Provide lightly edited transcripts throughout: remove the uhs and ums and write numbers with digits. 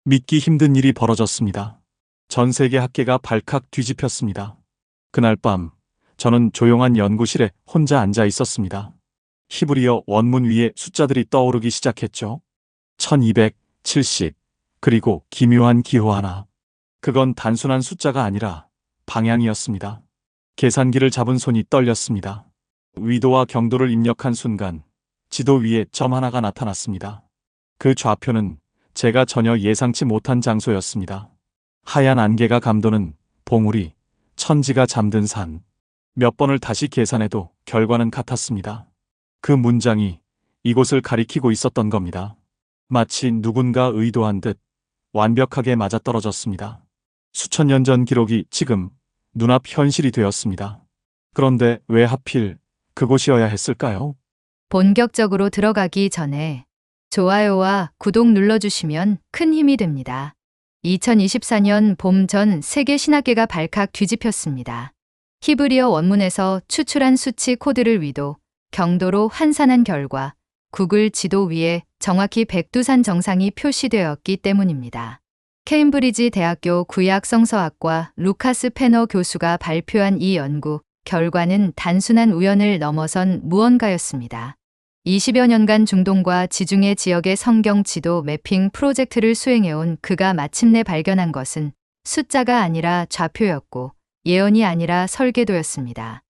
믿기 힘든 일이 벌어졌습니다. 전 세계 학계가 발칵 뒤집혔습니다. 그날 밤, 저는 조용한 연구실에 혼자 앉아 있었습니다. 히브리어 원문 위에 숫자들이 떠오르기 시작했죠. 1270, 그리고 기묘한 기호 하나. 그건 단순한 숫자가 아니라 방향이었습니다. 계산기를 잡은 손이 떨렸습니다. 위도와 경도를 입력한 순간 지도 위에 점 하나가 나타났습니다. 그 좌표는 제가 전혀 예상치 못한 장소였습니다. 하얀 안개가 감도는 봉우리, 천지가 잠든 산. 몇 번을 다시 계산해도 결과는 같았습니다. 그 문장이 이곳을 가리키고 있었던 겁니다. 마치 누군가 의도한 듯 완벽하게 맞아떨어졌습니다. 수천 년 전 기록이 지금 눈앞 현실이 되었습니다. 그런데 왜 하필 그곳이어야 했을까요? 본격적으로 들어가기 전에 좋아요와 구독 눌러주시면 큰 힘이 됩니다. 2024년 봄 전 세계 신학계가 발칵 뒤집혔습니다. 히브리어 원문에서 추출한 수치 코드를 위도, 경도로 환산한 결과 구글 지도 위에 정확히 백두산 정상이 표시되었기 때문입니다. 케임브리지 대학교 구약성서학과 루카스 페너 교수가 발표한 이 연구 결과는 단순한 우연을 넘어선 무언가였습니다. 20여 년간 중동과 지중해 지역의 성경 지도 매핑 프로젝트를 수행해온 그가 마침내 발견한 것은 숫자가 아니라 좌표였고 예언이 아니라 설계도였습니다.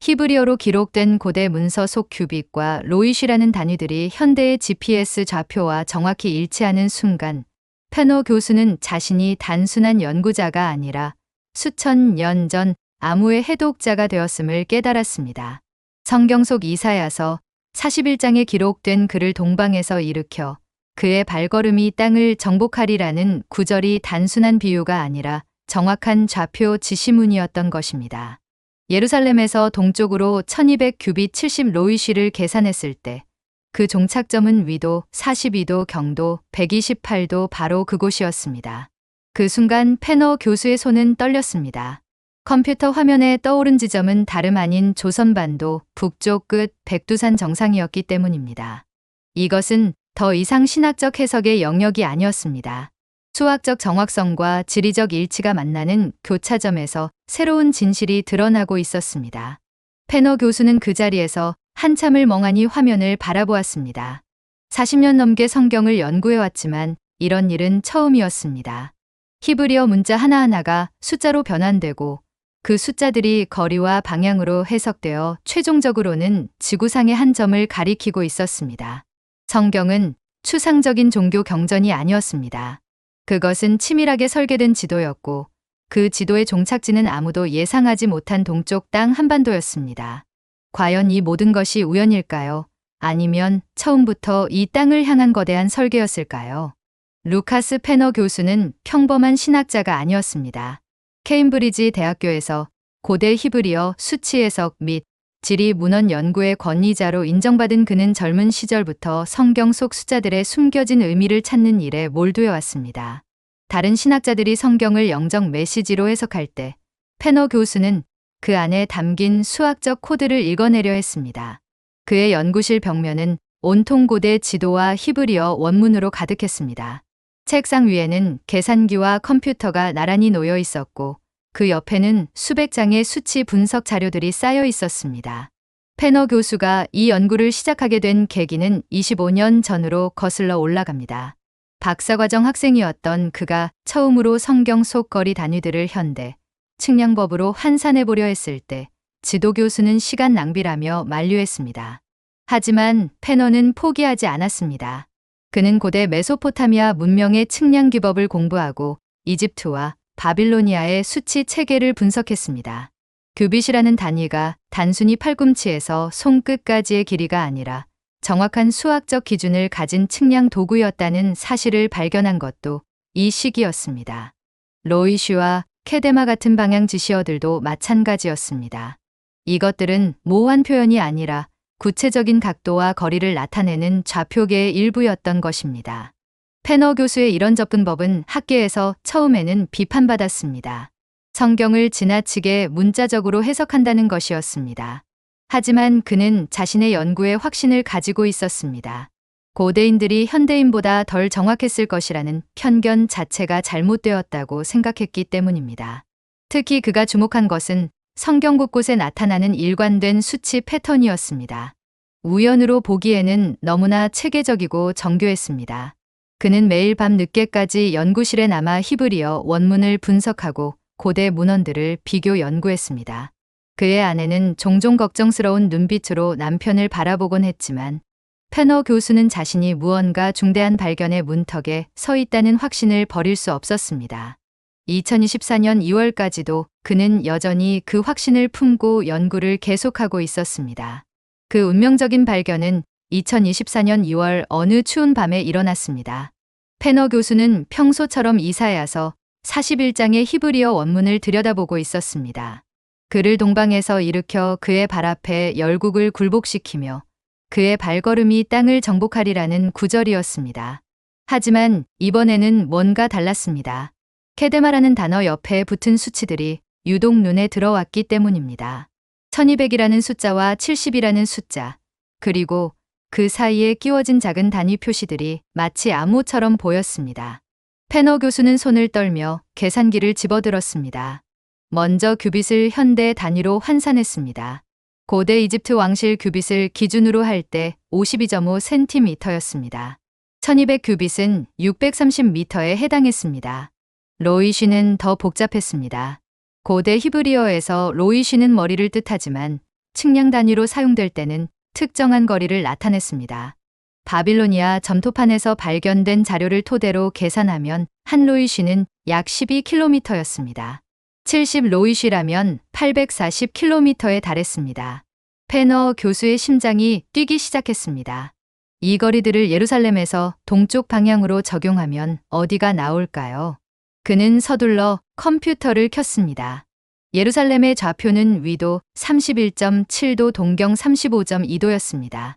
히브리어로 기록된 고대 문서 속 규빗과 로이시라는 단위들이 현대의 GPS 좌표와 정확히 일치하는 순간 페노 교수는 자신이 단순한 연구자가 아니라 수천 년 전 암호의 해독자가 되었음을 깨달았습니다. 성경 속 이사야서 41장에 기록된 그를 동방에서 일으켜 그의 발걸음이 땅을 정복하리라는 구절이 단순한 비유가 아니라 정확한 좌표 지시문이었던 것입니다. 예루살렘에서 동쪽으로 1200 규빗 70 로이시를 계산했을 때 그 종착점은 위도 42도 경도 128도 바로 그곳이었습니다. 그 순간 페너 교수의 손은 떨렸습니다. 컴퓨터 화면에 떠오른 지점은 다름 아닌 조선반도 북쪽 끝 백두산 정상이었기 때문입니다. 이것은 더 이상 신학적 해석의 영역이 아니었습니다. 수학적 정확성과 지리적 일치가 만나는 교차점에서 새로운 진실이 드러나고 있었습니다. 페너 교수는 그 자리에서 한참을 멍하니 화면을 바라보았습니다. 40년 넘게 성경을 연구해왔지만 이런 일은 처음이었습니다. 히브리어 문자 하나하나가 숫자로 변환되고 그 숫자들이 거리와 방향으로 해석되어 최종적으로는 지구상의 한 점을 가리키고 있었습니다. 성경은 추상적인 종교 경전이 아니었습니다. 그것은 치밀하게 설계된 지도였고 그 지도의 종착지는 아무도 예상하지 못한 동쪽 땅 한반도였습니다. 과연 이 모든 것이 우연일까요? 아니면 처음부터 이 땅을 향한 거대한 설계였을까요? 루카스 페너 교수는 평범한 신학자가 아니었습니다. 케임브리지 대학교에서 고대 히브리어 수치 해석 및 지리 문헌 연구의 권위자로 인정받은 그는 젊은 시절부터 성경 속 숫자들의 숨겨진 의미를 찾는 일에 몰두해 왔습니다. 다른 신학자들이 성경을 영적 메시지로 해석할 때 페너 교수는 그 안에 담긴 수학적 코드를 읽어내려 했습니다. 그의 연구실 벽면은 온통 고대 지도와 히브리어 원문으로 가득했습니다. 책상 위에는 계산기와 컴퓨터가 나란히 놓여 있었고 그 옆에는 수백 장의 수치 분석 자료들이 쌓여 있었습니다. 페너 교수가 이 연구를 시작하게 된 계기는 25년 전으로 거슬러 올라갑니다. 박사과정 학생이었던 그가 처음으로 성경 속 거리 단위들을 현대 측량법으로 환산해 보려 했을 때 지도 교수는 시간 낭비라며 만류했습니다. 하지만 페너는 포기하지 않았습니다. 그는 고대 메소포타미아 문명의 측량 기법을 공부하고 이집트와 바빌로니아의 수치 체계를 분석했습니다. 규빗이라는 단위가 단순히 팔꿈치에서 손끝까지의 길이가 아니라 정확한 수학적 기준을 가진 측량 도구였다는 사실을 발견한 것도 이 시기였습니다. 로이슈와 케데마 같은 방향 지시어들도 마찬가지였습니다. 이것들은 모호한 표현이 아니라 구체적인 각도와 거리를 나타내는 좌표계의 일부였던 것입니다. 페너 교수의 이런 접근법은 학계에서 처음에는 비판받았습니다. 성경을 지나치게 문자적으로 해석한다는 것이었습니다. 하지만 그는 자신의 연구에 확신을 가지고 있었습니다. 고대인들이 현대인보다 덜 정확했을 것이라는 편견 자체가 잘못되었다고 생각했기 때문입니다. 특히 그가 주목한 것은 성경 곳곳에 나타나는 일관된 수치 패턴이었습니다. 우연으로 보기에는 너무나 체계적이고 정교했습니다. 그는 매일 밤 늦게까지 연구실에 남아 히브리어 원문을 분석하고 고대 문헌들을 비교 연구했습니다. 그의 아내는 종종 걱정스러운 눈빛으로 남편을 바라보곤 했지만 페너 교수는 자신이 무언가 중대한 발견의 문턱에 서 있다는 확신을 버릴 수 없었습니다. 2024년 2월까지도 그는 여전히 그 확신을 품고 연구를 계속하고 있었습니다. 그 운명적인 발견은 2024년 2월 어느 추운 밤에 일어났습니다. 페너 교수는 평소처럼 이사에 와서 41장의 히브리어 원문을 들여다보고 있었습니다. 그를 동방에서 일으켜 그의 발 앞에 열국을 굴복시키며 그의 발걸음이 땅을 정복하리라는 구절이었습니다. 하지만 이번에는 뭔가 달랐습니다. 케데마라는 단어 옆에 붙은 수치들이 유독 눈에 들어왔기 때문입니다. 1200이라는 숫자와 70이라는 숫자, 그리고 그 사이에 끼워진 작은 단위 표시들이 마치 암호처럼 보였습니다. 페너 교수는 손을 떨며 계산기를 집어들었습니다. 먼저 규빗을 현대 단위로 환산했습니다. 고대 이집트 왕실 규빗을 기준으로 할 때 52.5cm였습니다. 1200 규빗은 630m에 해당했습니다. 로이쉬는 더 복잡했습니다. 고대 히브리어에서 로이쉬는 머리를 뜻하지만 측량 단위로 사용될 때는 특정한 거리를 나타냈습니다. 바빌로니아 점토판에서 발견된 자료를 토대로 계산하면 한 로이쉬는 약 12km였습니다. 70 로이쉬라면 840km에 달했습니다. 페너 교수의 심장이 뛰기 시작했습니다. 이 거리들을 예루살렘에서 동쪽 방향으로 적용하면 어디가 나올까요? 그는 서둘러 컴퓨터를 켰습니다. 예루살렘의 좌표는 위도 31.7도 동경 35.2도였습니다.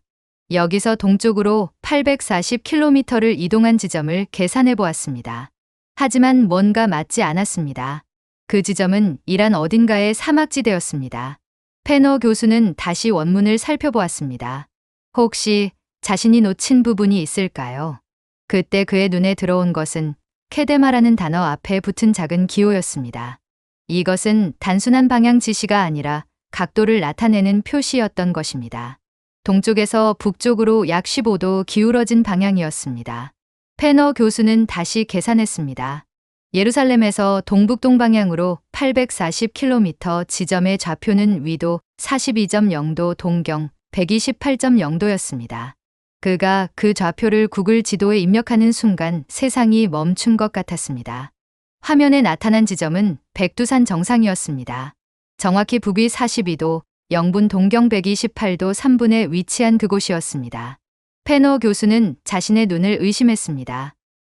여기서 동쪽으로 840km를 이동한 지점을 계산해 보았습니다. 하지만 뭔가 맞지 않았습니다. 그 지점은 이란 어딘가의 사막지대였습니다. 페너 교수는 다시 원문을 살펴보았습니다. 혹시 자신이 놓친 부분이 있을까요? 그때 그의 눈에 들어온 것은 케데마라는 단어 앞에 붙은 작은 기호였습니다. 이것은 단순한 방향 지시가 아니라 각도를 나타내는 표시였던 것입니다. 동쪽에서 북쪽으로 약 15도 기울어진 방향이었습니다. 페너 교수는 다시 계산했습니다. 예루살렘에서 동북동 방향으로 840km 지점의 좌표는 위도 42.0도 동경 128.0도였습니다. 그가 그 좌표를 구글 지도에 입력하는 순간 세상이 멈춘 것 같았습니다. 화면에 나타난 지점은 백두산 정상이었습니다. 정확히 북위 42도, 영분 동경 128도 3분에 위치한 그곳이었습니다. 페너 교수는 자신의 눈을 의심했습니다.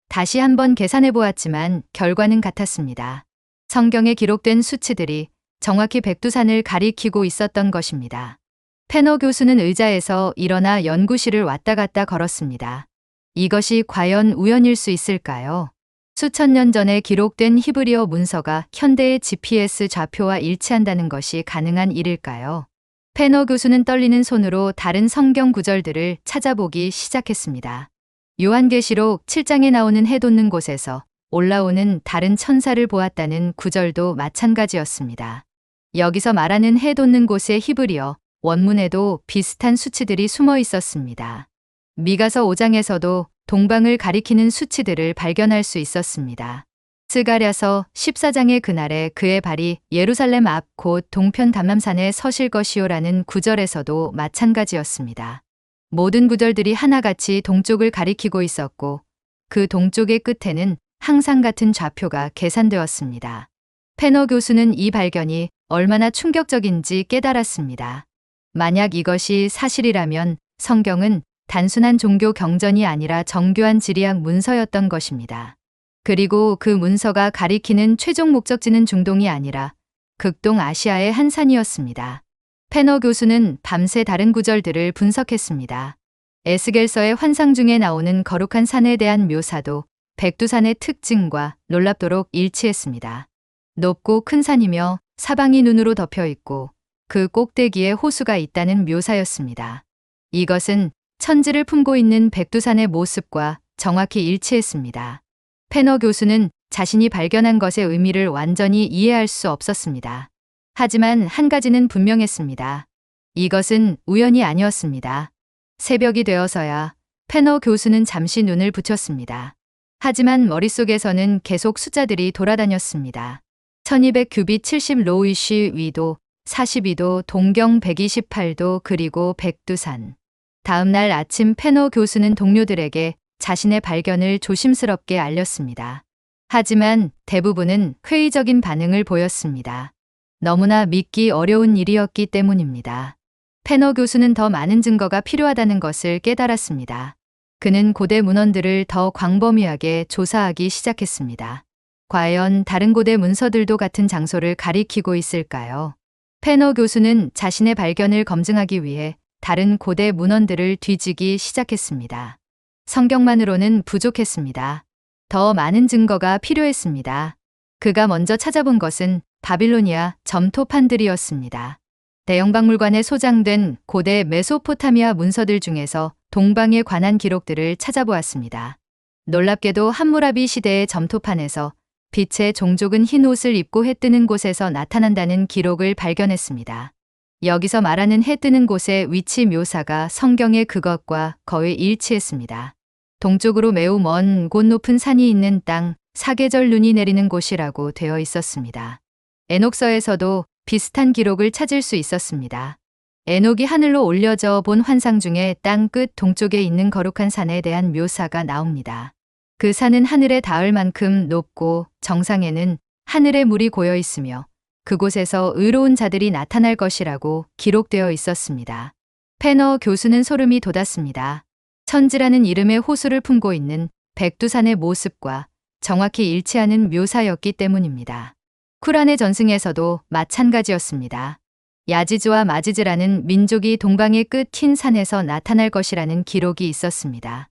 다시 한번 계산해 보았지만 결과는 같았습니다. 성경에 기록된 수치들이 정확히 백두산을 가리키고 있었던 것입니다. 페너 교수는 의자에서 일어나 연구실을 왔다 갔다 걸었습니다. 이것이 과연 우연일 수 있을까요? 수천 년 전에 기록된 히브리어 문서가 현대의 GPS 좌표와 일치한다는 것이 가능한 일일까요? 페너 교수는 떨리는 손으로 다른 성경 구절들을 찾아보기 시작했습니다. 요한계시록 7장에 나오는 해 돋는 곳에서 올라오는 다른 천사를 보았다는 구절도 마찬가지였습니다. 여기서 말하는 해 돋는 곳의 히브리어 원문에도 비슷한 수치들이 숨어 있었습니다. 미가서 5장에서도 동방을 가리키는 수치들을 발견할 수 있었습니다. 스가랴서 14장의 그날에 그의 발이 예루살렘 앞 곧 동편 담람산에 서실 것이요라는 구절에서도 마찬가지였습니다. 모든 구절들이 하나같이 동쪽을 가리키고 있었고 그 동쪽의 끝에는 항상 같은 좌표가 계산되었습니다. 페너 교수는 이 발견이 얼마나 충격적인지 깨달았습니다. 만약 이것이 사실이라면 성경은 단순한 종교 경전이 아니라 정교한 지리학 문서였던 것입니다. 그리고 그 문서가 가리키는 최종 목적지는 중동이 아니라 극동 아시아의 한 산이었습니다. 페너 교수는 밤새 다른 구절들을 분석했습니다. 에스겔서의 환상 중에 나오는 거룩한 산에 대한 묘사도 백두산의 특징과 놀랍도록 일치했습니다. 높고 큰 산이며 사방이 눈으로 덮여 있고 그 꼭대기에 호수가 있다는 묘사였습니다. 이것은 천지를 품고 있는 백두산의 모습과 정확히 일치했습니다. 페너 교수는 자신이 발견한 것의 의미를 완전히 이해할 수 없었습니다. 하지만 한 가지는 분명했습니다. 이것은 우연이 아니었습니다. 새벽이 되어서야 페너 교수는 잠시 눈을 붙였습니다. 하지만 머릿속에서는 계속 숫자들이 돌아다녔습니다. 1200 규빗 70 로이쉬 위도, 42도, 동경 128도, 그리고 백두산. 다음 날 아침 페너 교수는 동료들에게 자신의 발견을 조심스럽게 알렸습니다. 하지만 대부분은 회의적인 반응을 보였습니다. 너무나 믿기 어려운 일이었기 때문입니다. 페너 교수는 더 많은 증거가 필요하다는 것을 깨달았습니다. 그는 고대 문헌들을 더 광범위하게 조사하기 시작했습니다. 과연 다른 고대 문서들도 같은 장소를 가리키고 있을까요? 페너 교수는 자신의 발견을 검증하기 위해 다른 고대 문헌들을 뒤지기 시작했습니다. 성경만으로는 부족했습니다. 더 많은 증거가 필요했습니다. 그가 먼저 찾아본 것은 바빌로니아 점토판들이었습니다. 대영박물관에 소장된 고대 메소포타미아 문서들 중에서 동방에 관한 기록들을 찾아보았습니다. 놀랍게도 함무라비 시대의 점토판에서 빛의 종족은 흰 옷을 입고 해 뜨는 곳에서 나타난다는 기록을 발견했습니다. 여기서 말하는 해 뜨는 곳의 위치 묘사가 성경의 그것과 거의 일치했습니다. 동쪽으로 매우 먼 곳 높은 산이 있는 땅, 사계절 눈이 내리는 곳이라고 되어 있었습니다. 에녹서에서도 비슷한 기록을 찾을 수 있었습니다. 에녹이 하늘로 올려져 본 환상 중에 땅 끝 동쪽에 있는 거룩한 산에 대한 묘사가 나옵니다. 그 산은 하늘에 닿을 만큼 높고 정상에는 하늘의 물이 고여 있으며 그곳에서 의로운 자들이 나타날 것이라고 기록되어 있었습니다. 페너 교수는 소름이 돋았습니다. 천지라는 이름의 호수를 품고 있는 백두산의 모습과 정확히 일치하는 묘사였기 때문입니다. 쿠란의 전승에서도 마찬가지였습니다. 야지즈와 마지즈라는 민족이 동방의 끝 흰 산에서 나타날 것이라는 기록이 있었습니다.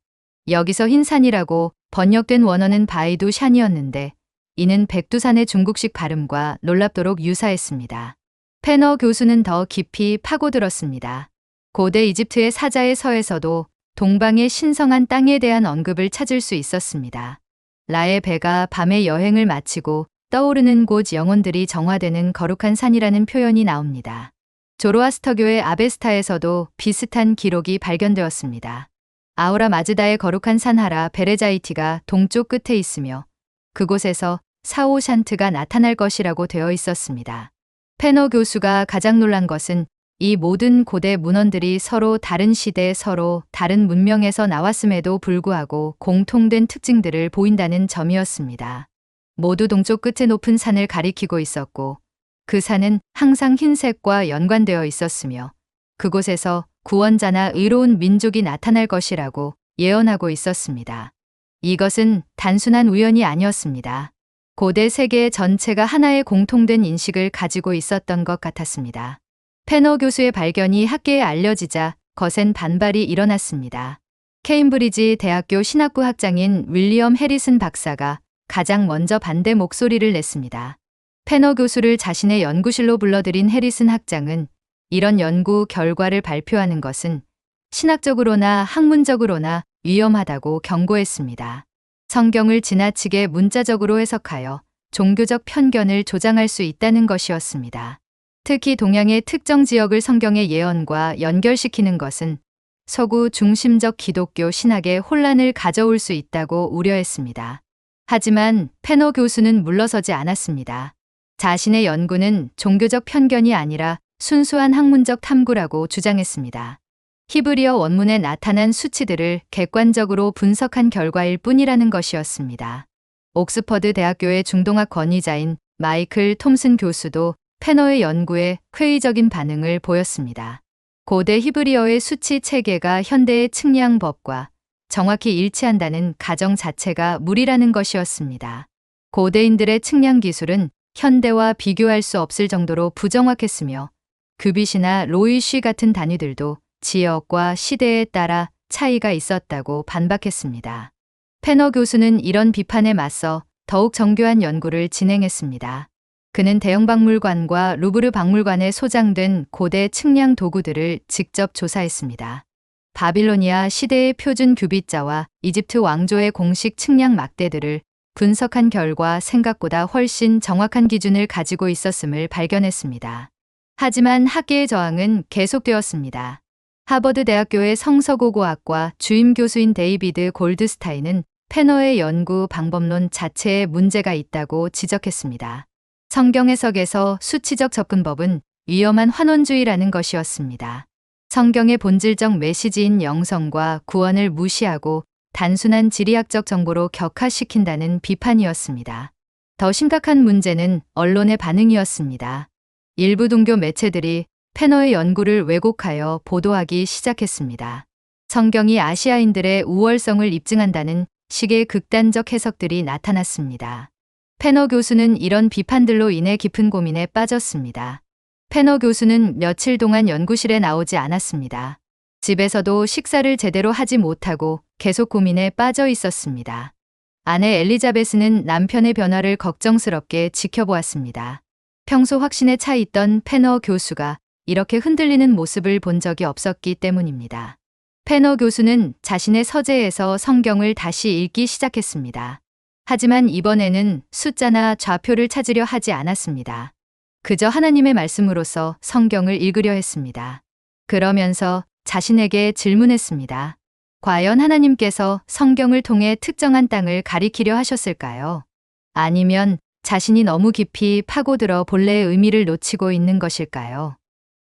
여기서 흰 산이라고 번역된 원어는 바이두 샨이었는데 이는 백두산의 중국식 발음과 놀랍도록 유사했습니다. 페너 교수는 더 깊이 파고들었습니다. 고대 이집트의 사자의 서에서도 동방의 신성한 땅에 대한 언급을 찾을 수 있었습니다. 라의 배가 밤의 여행을 마치고 떠오르는 곳 영혼들이 정화되는 거룩한 산이라는 표현이 나옵니다. 조로아스터교의 아베스타에서도 비슷한 기록이 발견되었습니다. 아우라 마즈다의 거룩한 산 하라 베레자이티가 동쪽 끝에 있으며 그곳에서 사오샨트가 나타날 것이라고 되어 있었습니다. 페너 교수가 가장 놀란 것은 이 모든 고대 문헌들이 서로 다른 시대, 서로 다른 문명에서 나왔음에도 불구하고 공통된 특징들을 보인다는 점이었습니다. 모두 동쪽 끝의 높은 산을 가리키고 있었고 그 산은 항상 흰색과 연관되어 있었으며 그곳에서 구원자나 의로운 민족이 나타날 것이라고 예언하고 있었습니다. 이것은 단순한 우연이 아니었습니다. 고대 세계 전체가 하나의 공통된 인식을 가지고 있었던 것 같았습니다. 페너 교수의 발견이 학계에 알려지자 거센 반발이 일어났습니다. 케임브리지 대학교 신학부 학장인 윌리엄 해리슨 박사가 가장 먼저 반대 목소리를 냈습니다. 페너 교수를 자신의 연구실로 불러들인 해리슨 학장은 이런 연구 결과를 발표하는 것은 신학적으로나 학문적으로나 위험하다고 경고했습니다. 성경을 지나치게 문자적으로 해석하여 종교적 편견을 조장할 수 있다는 것이었습니다. 특히 동양의 특정 지역을 성경의 예언과 연결시키는 것은 서구 중심적 기독교 신학에 혼란을 가져올 수 있다고 우려했습니다. 하지만 페너 교수는 물러서지 않았습니다. 자신의 연구는 종교적 편견이 아니라 순수한 학문적 탐구라고 주장했습니다. 히브리어 원문에 나타난 수치들을 객관적으로 분석한 결과일 뿐이라는 것이었습니다. 옥스퍼드 대학교의 중동학 권위자인 마이클 톰슨 교수도 페너의 연구에 회의적인 반응을 보였습니다. 고대 히브리어의 수치 체계가 현대의 측량법과 정확히 일치한다는 가정 자체가 무리라는 것이었습니다. 고대인들의 측량 기술은 현대와 비교할 수 없을 정도로 부정확했으며 규빗이나 로이쉬 같은 단위들도 지역과 시대에 따라 차이가 있었다고 반박했습니다. 페너 교수는 이런 비판에 맞서 더욱 정교한 연구를 진행했습니다. 그는 대영박물관과 루브르 박물관에 소장된 고대 측량 도구들을 직접 조사했습니다. 바빌로니아 시대의 표준 규빗자와 이집트 왕조의 공식 측량 막대들을 분석한 결과 생각보다 훨씬 정확한 기준을 가지고 있었음을 발견했습니다. 하지만 학계의 저항은 계속되었습니다. 하버드 대학교의 성서고고학과 주임 교수인 데이비드 골드스타인은 페너의 연구 방법론 자체에 문제가 있다고 지적했습니다. 성경 해석에서 수치적 접근법은 위험한 환원주의라는 것이었습니다. 성경의 본질적 메시지인 영성과 구원을 무시하고 단순한 지리학적 정보로 격화시킨다는 비판이었습니다. 더 심각한 문제는 언론의 반응이었습니다. 일부 종교 매체들이 페너의 연구를 왜곡하여 보도하기 시작했습니다. 성경이 아시아인들의 우월성을 입증한다는 식의 극단적 해석들이 나타났습니다. 페너 교수는 이런 비판들로 인해 깊은 고민에 빠졌습니다. 페너 교수는 며칠 동안 연구실에 나오지 않았습니다. 집에서도 식사를 제대로 하지 못하고 계속 고민에 빠져 있었습니다. 아내 엘리자베스는 남편의 변화를 걱정스럽게 지켜보았습니다. 평소 확신에 차 있던 페너 교수가 이렇게 흔들리는 모습을 본 적이 없었기 때문입니다. 페너 교수는 자신의 서재에서 성경을 다시 읽기 시작했습니다. 하지만 이번에는 숫자나 좌표를 찾으려 하지 않았습니다. 그저 하나님의 말씀으로서 성경을 읽으려 했습니다. 그러면서 자신에게 질문했습니다. 과연 하나님께서 성경을 통해 특정한 땅을 가리키려 하셨을까요? 아니면 자신이 너무 깊이 파고들어 본래의 의미를 놓치고 있는 것일까요?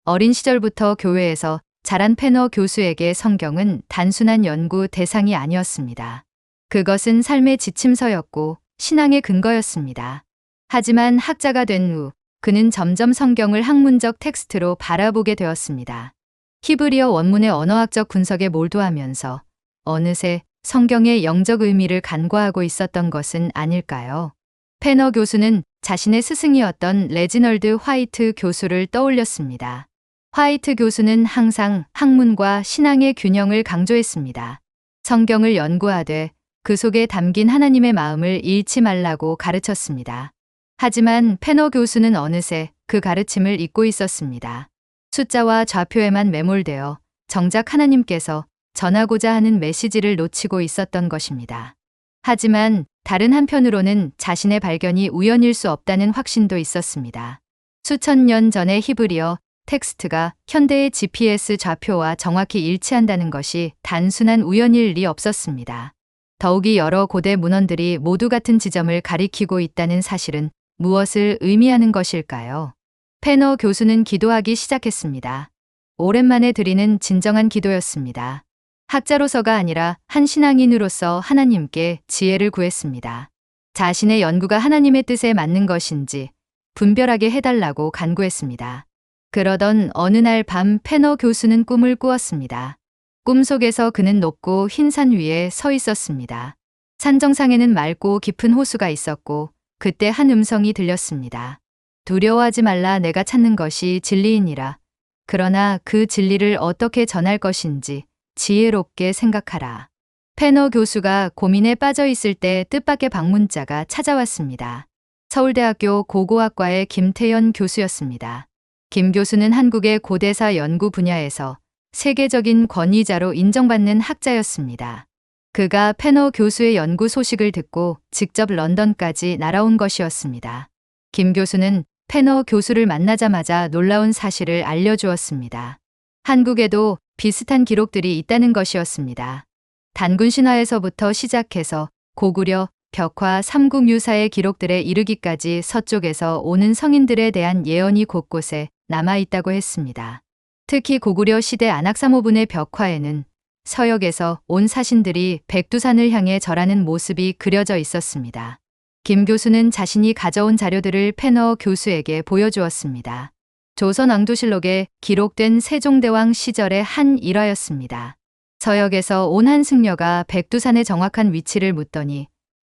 어린 시절부터 교회에서 자란 페너 교수에게 성경은 단순한 연구 대상이 아니었습니다. 그것은 삶의 지침서였고 신앙의 근거였습니다. 하지만 학자가 된 후 그는 점점 성경을 학문적 텍스트로 바라보게 되었습니다. 히브리어 원문의 언어학적 분석에 몰두하면서 어느새 성경의 영적 의미를 간과하고 있었던 것은 아닐까요? 페너 교수는 자신의 스승이었던 레지널드 화이트 교수를 떠올렸습니다. 화이트 교수는 항상 학문과 신앙의 균형을 강조했습니다. 성경을 연구하되 그 속에 담긴 하나님의 마음을 잃지 말라고 가르쳤습니다. 하지만 페너 교수는 어느새 그 가르침을 잊고 있었습니다. 숫자와 좌표에만 매몰되어 정작 하나님께서 전하고자 하는 메시지를 놓치고 있었던 것입니다. 하지만 다른 한편으로는 자신의 발견이 우연일 수 없다는 확신도 있었습니다. 수천 년 전의 히브리어 텍스트가 현대의 GPS 좌표와 정확히 일치한다는 것이 단순한 우연일 리 없었습니다. 더욱이 여러 고대 문헌들이 모두 같은 지점을 가리키고 있다는 사실은 무엇을 의미하는 것일까요? 페너 교수는 기도하기 시작했습니다. 오랜만에 드리는 진정한 기도였습니다. 학자로서가 아니라 한 신앙인으로서 하나님께 지혜를 구했습니다. 자신의 연구가 하나님의 뜻에 맞는 것인지 분별하게 해달라고 간구했습니다. 그러던 어느 날 밤 페너 교수는 꿈을 꾸었습니다. 꿈속에서 그는 높고 흰 산 위에 서 있었습니다. 산 정상에는 맑고 깊은 호수가 있었고 그때 한 음성이 들렸습니다. 두려워하지 말라, 내가 찾는 것이 진리이니라. 그러나 그 진리를 어떻게 전할 것인지 지혜롭게 생각하라. 페너 교수가 고민에 빠져 있을 때 뜻밖의 방문자가 찾아왔습니다. 서울대학교 고고학과의 김태연 교수였습니다. 김 교수는 한국의 고대사 연구 분야에서 세계적인 권위자로 인정받는 학자였습니다. 그가 페너 교수의 연구 소식을 듣고 직접 런던까지 날아온 것이었습니다. 김 교수는 페너 교수를 만나자마자 놀라운 사실을 알려주었습니다. 한국에도 비슷한 기록들이 있다는 것이었습니다. 단군 신화에서부터 시작해서 고구려, 벽화, 삼국유사의 기록들에 이르기까지 서쪽에서 오는 성인들에 대한 예언이 곳곳에 남아있다고 했습니다. 특히 고구려 시대 안악사모분의 벽화에는 서역에서 온 사신들이 백두산을 향해 절하는 모습이 그려져 있었습니다. 김 교수는 자신이 가져온 자료들을 페너 교수에게 보여주었습니다. 조선왕조실록에 기록된 세종대왕 시절의 한 일화였습니다. 서역에서 온 한 승려가 백두산의 정확한 위치를 묻더니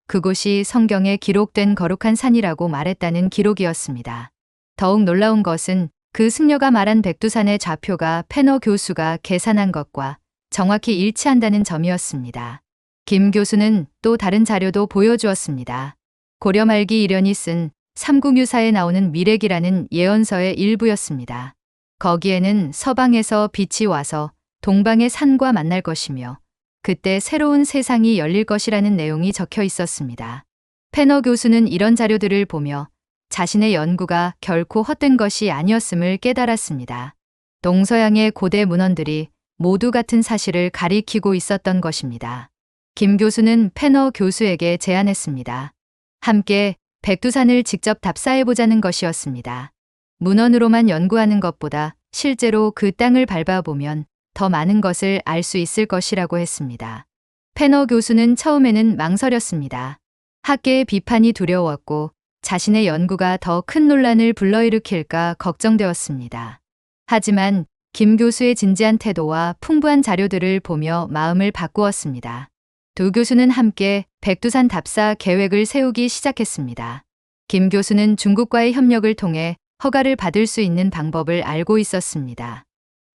그곳이 성경에 기록된 거룩한 산이라고 말했다는 기록이었습니다. 더욱 놀라운 것은 그 승려가 말한 백두산의 좌표가 페너 교수가 계산한 것과 정확히 일치한다는 점이었습니다. 김 교수는 또 다른 자료도 보여주었습니다. 고려 말기 이련이 쓴 삼국유사에 나오는 미래기라는 예언서의 일부였습니다. 거기에는 서방에서 빛이 와서 동방의 산과 만날 것이며 그때 새로운 세상이 열릴 것이라는 내용이 적혀 있었습니다. 페너 교수는 이런 자료들을 보며 자신의 연구가 결코 헛된 것이 아니었음을 깨달았습니다. 동서양의 고대 문헌들이 모두 같은 사실을 가리키고 있었던 것입니다. 김 교수는 페너 교수에게 제안했습니다. 함께 백두산을 직접 답사해보자는 것이었습니다. 문헌으로만 연구하는 것보다 실제로 그 땅을 밟아보면 더 많은 것을 알 수 있을 것이라고 했습니다. 페너 교수는 처음에는 망설였습니다. 학계의 비판이 두려웠고 자신의 연구가 더 큰 논란을 불러일으킬까 걱정되었습니다. 하지만 김 교수의 진지한 태도와 풍부한 자료들을 보며 마음을 바꾸었습니다. 두 교수는 함께 백두산 답사 계획을 세우기 시작했습니다. 김 교수는 중국과의 협력을 통해 허가를 받을 수 있는 방법을 알고 있었습니다.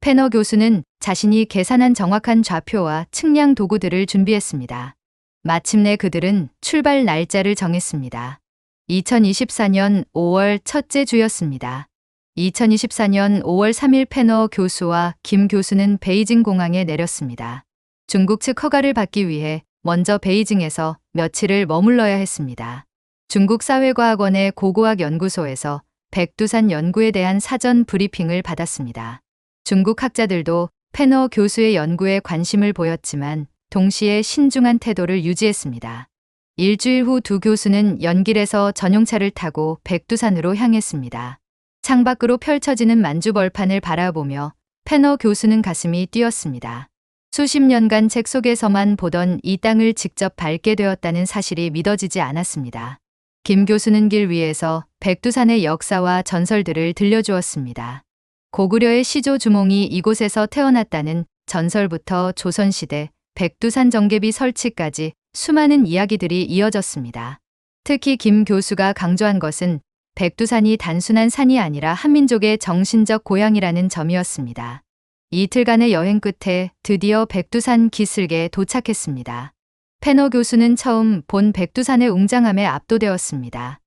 페너 교수는 자신이 계산한 정확한 좌표와 측량 도구들을 준비했습니다. 마침내 그들은 출발 날짜를 정했습니다. 2024년 5월 첫째 주였습니다. 2024년 5월 3일 페너 교수와 김 교수는 베이징 공항에 내렸습니다. 중국 측 허가를 받기 위해 먼저 베이징에서 며칠을 머물러야 했습니다. 중국 사회과학원의 고고학연구소에서 백두산 연구에 대한 사전 브리핑을 받았습니다. 중국 학자들도 페너 교수의 연구에 관심을 보였지만 동시에 신중한 태도를 유지했습니다. 일주일 후 두 교수는 연길에서 전용차를 타고 백두산으로 향했습니다. 창밖으로 펼쳐지는 만주벌판을 바라보며 페너 교수는 가슴이 뛰었습니다. 수십 년간 책 속에서만 보던 이 땅을 직접 밟게 되었다는 사실이 믿어지지 않았습니다. 김 교수는 길 위에서 백두산의 역사와 전설들을 들려주었습니다. 고구려의 시조 주몽이 이곳에서 태어났다는 전설부터 조선시대 백두산 정계비 설치까지 수많은 이야기들이 이어졌습니다. 특히 김 교수가 강조한 것은 백두산이 단순한 산이 아니라 한민족의 정신적 고향이라는 점이었습니다. 이틀간의 여행 끝에 드디어 백두산 기슭에 도착했습니다. 페너 교수는 처음 본 백두산의 웅장함에 압도되었습니다.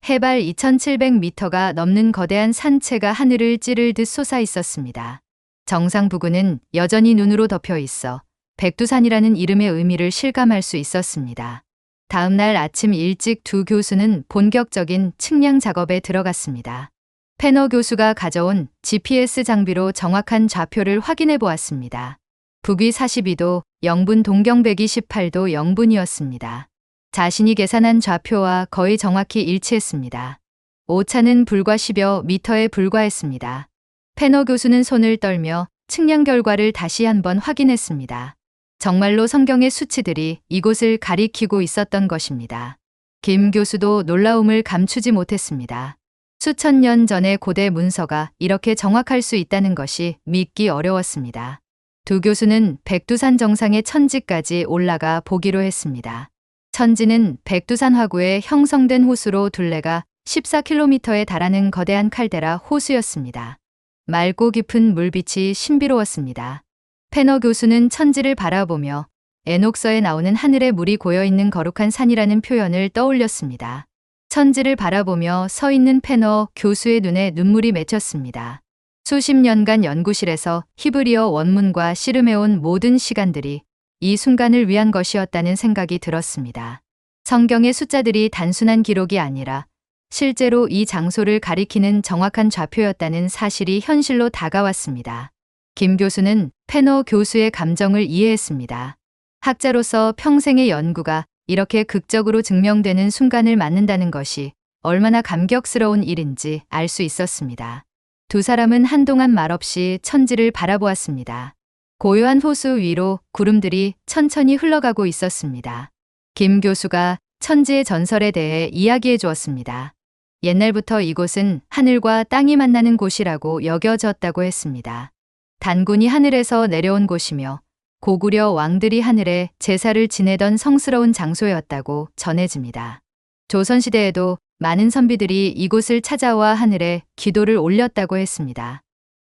해발 2,700m가 넘는 거대한 산체가 하늘을 찌를 듯 솟아 있었습니다. 정상 부근은 여전히 눈으로 덮여 있어 백두산이라는 이름의 의미를 실감할 수 있었습니다. 다음 날 아침 일찍 두 교수는 본격적인 측량 작업에 들어갔습니다. 페너 교수가 가져온 GPS 장비로 정확한 좌표를 확인해 보았습니다. 북위 42도, 영분 동경 128도 0분이었습니다. 자신이 계산한 좌표와 거의 정확히 일치했습니다. 오차는 불과 10여 미터에 불과했습니다. 페너 교수는 손을 떨며 측량 결과를 다시 한번 확인했습니다. 정말로 성경의 수치들이 이곳을 가리키고 있었던 것입니다. 김 교수도 놀라움을 감추지 못했습니다. 수천 년 전의 고대 문서가 이렇게 정확할 수 있다는 것이 믿기 어려웠습니다. 두 교수는 백두산 정상의 천지까지 올라가 보기로 했습니다. 천지는 백두산 화구에 형성된 호수로 둘레가 14km에 달하는 거대한 칼데라 호수였습니다. 맑고 깊은 물빛이 신비로웠습니다. 페너 교수는 천지를 바라보며 에녹서에 나오는 하늘에 물이 고여있는 거룩한 산이라는 표현을 떠올렸습니다. 천지를 바라보며 서 있는 페너 교수의 눈에 눈물이 맺혔습니다. 수십 년간 연구실에서 히브리어 원문과 씨름해온 모든 시간들이 이 순간을 위한 것이었다는 생각이 들었습니다. 성경의 숫자들이 단순한 기록이 아니라 실제로 이 장소를 가리키는 정확한 좌표였다는 사실이 현실로 다가왔습니다. 김 교수는 페너 교수의 감정을 이해했습니다. 학자로서 평생의 연구가 이렇게 극적으로 증명되는 순간을 맞는다는 것이 얼마나 감격스러운 일인지 알 수 있었습니다. 두 사람은 한동안 말없이 천지를 바라보았습니다. 고요한 호수 위로 구름들이 천천히 흘러가고 있었습니다. 김 교수가 천지의 전설에 대해 이야기해 주었습니다. 옛날부터 이곳은 하늘과 땅이 만나는 곳이라고 여겨졌다고 했습니다. 단군이 하늘에서 내려온 곳이며 고구려 왕들이 하늘에 제사를 지내던 성스러운 장소였다고 전해집니다. 조선시대에도 많은 선비들이 이곳을 찾아와 하늘에 기도를 올렸다고 했습니다.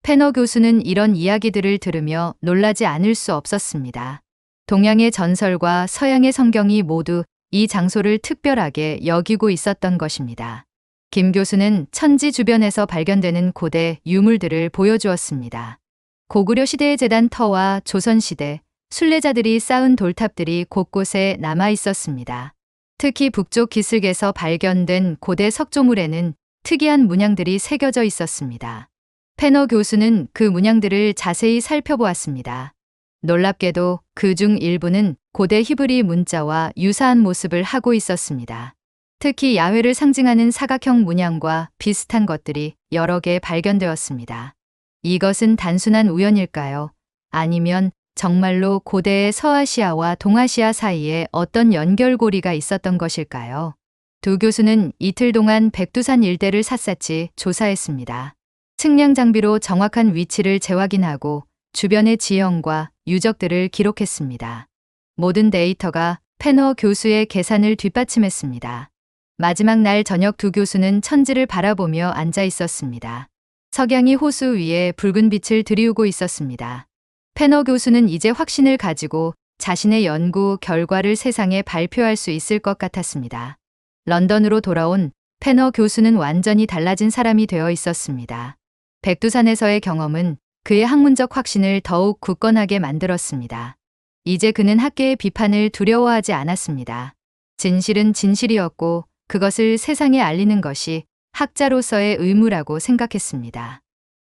페너 교수는 이런 이야기들을 들으며 놀라지 않을 수 없었습니다. 동양의 전설과 서양의 성경이 모두 이 장소를 특별하게 여기고 있었던 것입니다. 김 교수는 천지 주변에서 발견되는 고대 유물들을 보여주었습니다. 고구려 시대의 제단 터와 조선시대 순례자들이 쌓은 돌탑들이 곳곳에 남아 있었습니다. 특히 북쪽 기슭에서 발견된 고대 석조물에는 특이한 문양들이 새겨져 있었습니다. 페너 교수는 그 문양들을 자세히 살펴보았습니다. 놀랍게도 그중 일부는 고대 히브리 문자와 유사한 모습을 하고 있었습니다. 특히 야훼를 상징하는 사각형 문양과 비슷한 것들이 여러 개 발견되었습니다. 이것은 단순한 우연일까요? 아니면 정말로 고대의 서아시아와 동아시아 사이에 어떤 연결고리가 있었던 것일까요? 두 교수는 이틀 동안 백두산 일대를 샅샅이 조사했습니다. 측량 장비로 정확한 위치를 재확인하고 주변의 지형과 유적들을 기록했습니다. 모든 데이터가 페너 교수의 계산을 뒷받침했습니다. 마지막 날 저녁 두 교수는 천지를 바라보며 앉아 있었습니다. 석양이 호수 위에 붉은 빛을 들이우고 있었습니다. 페너 교수는 이제 확신을 가지고 자신의 연구 결과를 세상에 발표할 수 있을 것 같았습니다. 런던으로 돌아온 페너 교수는 완전히 달라진 사람이 되어 있었습니다. 백두산에서의 경험은 그의 학문적 확신을 더욱 굳건하게 만들었습니다. 이제 그는 학계의 비판을 두려워하지 않았습니다. 진실은 진실이었고 그것을 세상에 알리는 것이 학자로서의 의무라고 생각했습니다.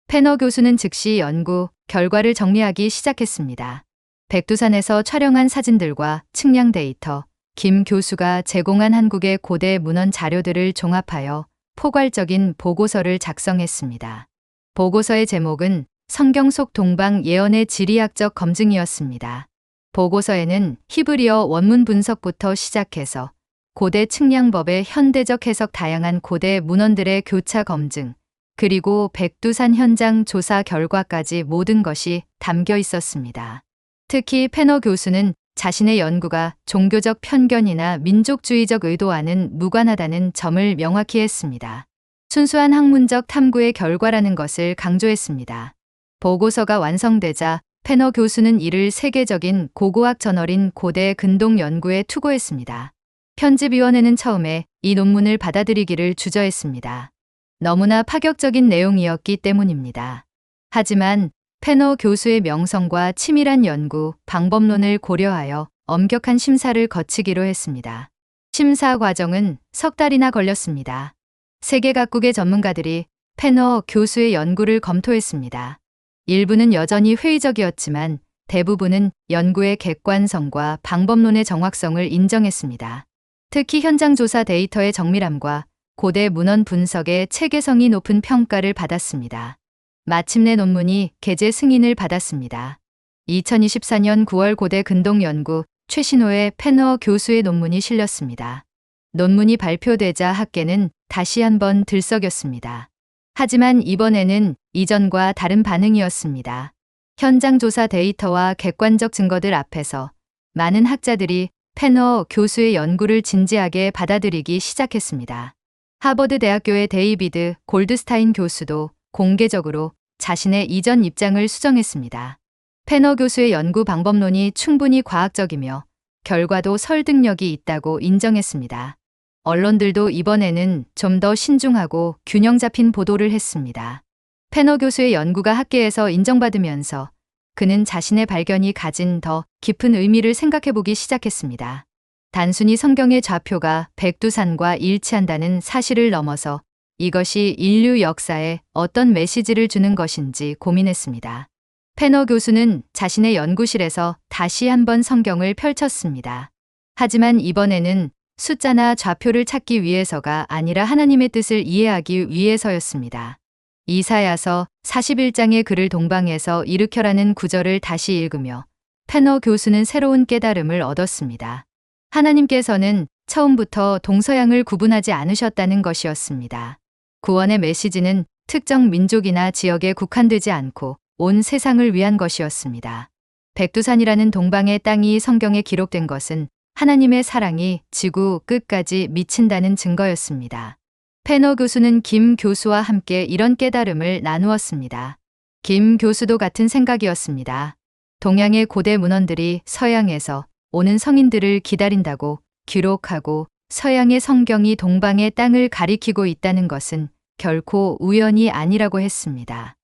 페너 교수는 즉시 연구 결과를 정리하기 시작했습니다. 백두산에서 촬영한 사진들과 측량 데이터, 김 교수가 제공한 한국의 고대 문헌 자료들을 종합하여 포괄적인 보고서를 작성했습니다. 보고서의 제목은 성경 속 동방 예언의 지리학적 검증이었습니다. 보고서에는 히브리어 원문 분석부터 시작해서 고대 측량법의 현대적 해석, 다양한 고대 문헌들의 교차 검증, 그리고 백두산 현장 조사 결과까지 모든 것이 담겨 있었습니다. 특히 페너 교수는 자신의 연구가 종교적 편견이나 민족주의적 의도와는 무관하다는 점을 명확히 했습니다. 순수한 학문적 탐구의 결과라는 것을 강조했습니다. 보고서가 완성되자 페너 교수는 이를 세계적인 고고학 저널인 고대 근동 연구에 투고했습니다. 편집위원회는 처음에 이 논문을 받아들이기를 주저했습니다. 너무나 파격적인 내용이었기 때문입니다. 하지만 페너 교수의 명성과 치밀한 연구 방법론을 고려하여 엄격한 심사를 거치기로 했습니다. 심사 과정은 석 달이나 걸렸습니다. 세계 각국의 전문가들이 페너 교수의 연구를 검토했습니다. 일부는 여전히 회의적이었지만 대부분은 연구의 객관성과 방법론의 정확성을 인정했습니다. 특히 현장 조사 데이터의 정밀함과 고대 문헌 분석의 체계성이 높은 평가를 받았습니다. 마침내 논문이 게재 승인을 받았습니다. 2024년 9월 고대 근동 연구 최신호의 페너 교수의 논문이 실렸습니다. 논문이 발표되자 학계는 다시 한번 들썩였습니다. 하지만 이번에는 이전과 다른 반응이었습니다. 현장 조사 데이터와 객관적 증거들 앞에서 많은 학자들이 페너 교수의 연구를 진지하게 받아들이기 시작했습니다. 하버드 대학교의 데이비드 골드스타인 교수도 공개적으로 자신의 이전 입장을 수정했습니다. 페너 교수의 연구 방법론이 충분히 과학적이며 결과도 설득력이 있다고 인정했습니다. 언론들도 이번에는 좀 더 신중하고 균형 잡힌 보도를 했습니다. 페너 교수의 연구가 학계에서 인정받으면서 그는 자신의 발견이 가진 더 깊은 의미를 생각해보기 시작했습니다. 단순히 성경의 좌표가 백두산과 일치한다는 사실을 넘어서 이것이 인류 역사에 어떤 메시지를 주는 것인지 고민했습니다. 페너 교수는 자신의 연구실에서 다시 한번 성경을 펼쳤습니다. 하지만 이번에는 숫자나 좌표를 찾기 위해서가 아니라 하나님의 뜻을 이해하기 위해서였습니다. 이사야서 41장의 글을 동방에서 일으켜라는 구절을 다시 읽으며 페너 교수는 새로운 깨달음을 얻었습니다. 하나님께서는 처음부터 동서양을 구분하지 않으셨다는 것이었습니다. 구원의 메시지는 특정 민족이나 지역에 국한되지 않고 온 세상을 위한 것이었습니다. 백두산이라는 동방의 땅이 성경에 기록된 것은 하나님의 사랑이 지구 끝까지 미친다는 증거였습니다. 페너 교수는 김 교수와 함께 이런 깨달음을 나누었습니다. 김 교수도 같은 생각이었습니다. 동양의 고대 문헌들이 서양에서 오는 성인들을 기다린다고 기록하고 서양의 성경이 동방의 땅을 가리키고 있다는 것은 결코 우연이 아니라고 했습니다.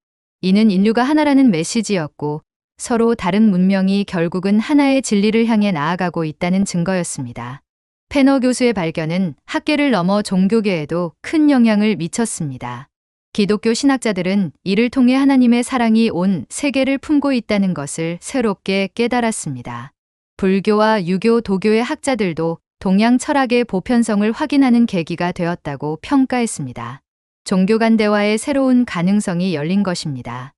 이는 인류가 하나라는 메시지였고 서로 다른 문명이 결국은 하나의 진리를 향해 나아가고 있다는 증거였습니다. 페너 교수의 발견은 학계를 넘어 종교계에도 큰 영향을 미쳤습니다. 기독교 신학자들은 이를 통해 하나님의 사랑이 온 세계를 품고 있다는 것을 새롭게 깨달았습니다. 불교와 유교, 도교의 학자들도 동양 철학의 보편성을 확인하는 계기가 되었다고 평가했습니다. 종교 간 대화의 새로운 가능성이 열린 것입니다.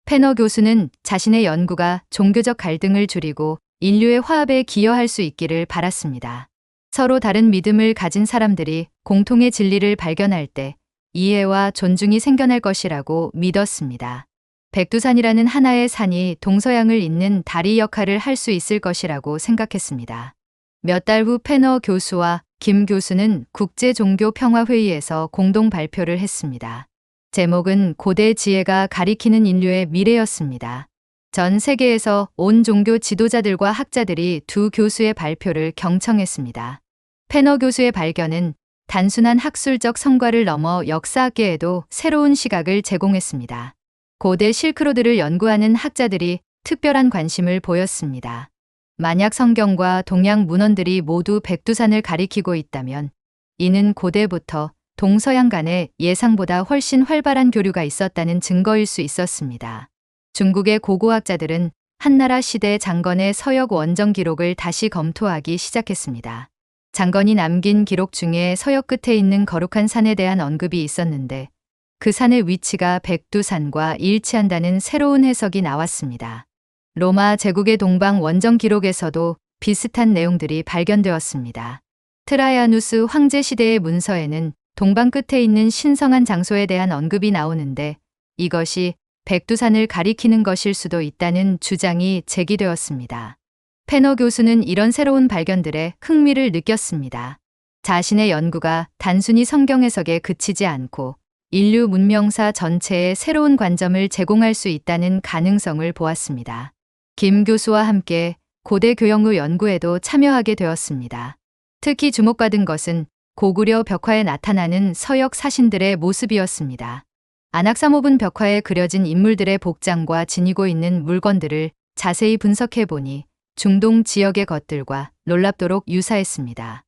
페너 교수는 자신의 연구가 종교적 갈등을 줄이고 인류의 화합에 기여할 수 있기를 바랐습니다. 서로 다른 믿음을 가진 사람들이 공통의 진리를 발견할 때 이해와 존중이 생겨날 것이라고 믿었습니다. 백두산이라는 하나의 산이 동서양을 잇는 다리 역할을 할 수 있을 것이라고 생각했습니다. 몇 달 후 페너 교수와 김 교수는 국제종교평화회의에서 공동 발표를 했습니다. 제목은 고대 지혜가 가리키는 인류의 미래였습니다. 전 세계에서 온 종교 지도자들과 학자들이 두 교수의 발표를 경청했습니다. 페너 교수의 발견은 단순한 학술적 성과를 넘어 역사학계에도 새로운 시각을 제공했습니다. 고대 실크로드를 연구하는 학자들이 특별한 관심을 보였습니다. 만약 성경과 동양 문헌들이 모두 백두산을 가리키고 있다면 이는 고대부터 동서양 간에 예상보다 훨씬 활발한 교류가 있었다는 증거일 수 있었습니다. 중국의 고고학자들은 한나라 시대 장건의 서역 원정 기록을 다시 검토하기 시작했습니다. 장건이 남긴 기록 중에 서역 끝에 있는 거룩한 산에 대한 언급이 있었는데 그 산의 위치가 백두산과 일치한다는 새로운 해석이 나왔습니다. 로마 제국의 동방 원정 기록에서도 비슷한 내용들이 발견되었습니다. 트라이아누스 황제 시대의 문서에는 동방 끝에 있는 신성한 장소에 대한 언급이 나오는데 이것이 백두산을 가리키는 것일 수도 있다는 주장이 제기되었습니다. 페너 교수는 이런 새로운 발견들에 흥미를 느꼈습니다. 자신의 연구가 단순히 성경 해석에 그치지 않고 인류 문명사 전체에 새로운 관점을 제공할 수 있다는 가능성을 보았습니다. 김 교수와 함께 고대 교영로 연구에도 참여하게 되었습니다. 특히 주목받은 것은 고구려 벽화에 나타나는 서역 사신들의 모습이었습니다. 안악사모분 벽화에 그려진 인물들의 복장과 지니고 있는 물건들을 자세히 분석해 보니 중동 지역의 것들과 놀랍도록 유사했습니다.